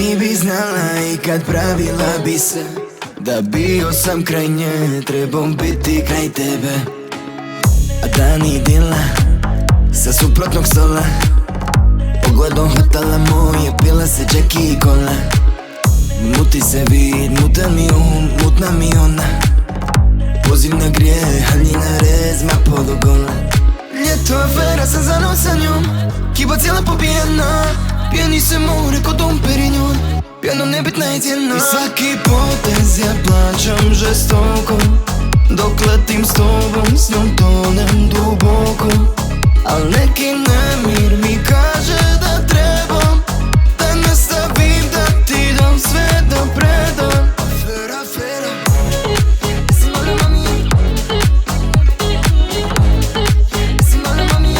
ni bi znala i kad pravila bi se da bio sam kraj nje, trebam biti kraj tebe. A dani dila sa suprotnog stola, pogledom hvatala moje, pila se Jackie i kola. Muti se vid, muta mi mutna mi ona. Poziv na grijeh, haljina rezma polugola. Ljeto afera, sam zanao sa njom, kiba cijela pobijena. Pijani se more ko Dom Perignon, pijano nebitna i cijena. I svaki potez ja plaćam žestoko, dok letim s tobom, s njom tonem duboko. Al neki nemir mi kaže da trebam da nastavim, da ti dam sve da predam. Afera, afera, si moja mami, si moja mami,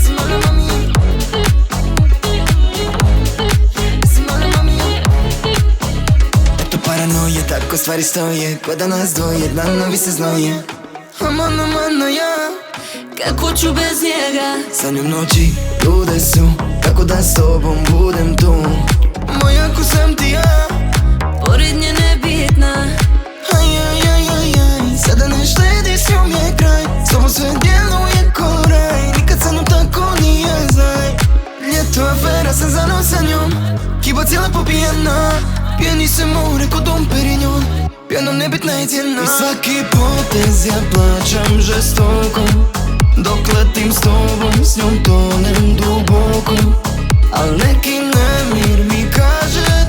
si moja mami, si moja mami. Eto paranoje, tako stvari stoje, ko da nas dvoje, dlanovi se znoje. Mano ja, kako ću bez njega? Sa njom noći lude su, kako da s tobom budem tu. Moja ko sam ti ja, pored nje nebitna. Ajajajajaj, sada ne štedi, s njom je kraj. S tobom sve djeluje ko raj, nikad sa mnom tako nije znaj. Ljeto afera, sam zanao sa njom, kiba cijela pobijena. Pijani se more ko Dom Perignon, pijano nebitna i cijena. I svaki potez ja plaćam žestoko, dok letim s tobom, s njom tonem duboko. Al neki nemir mi kaže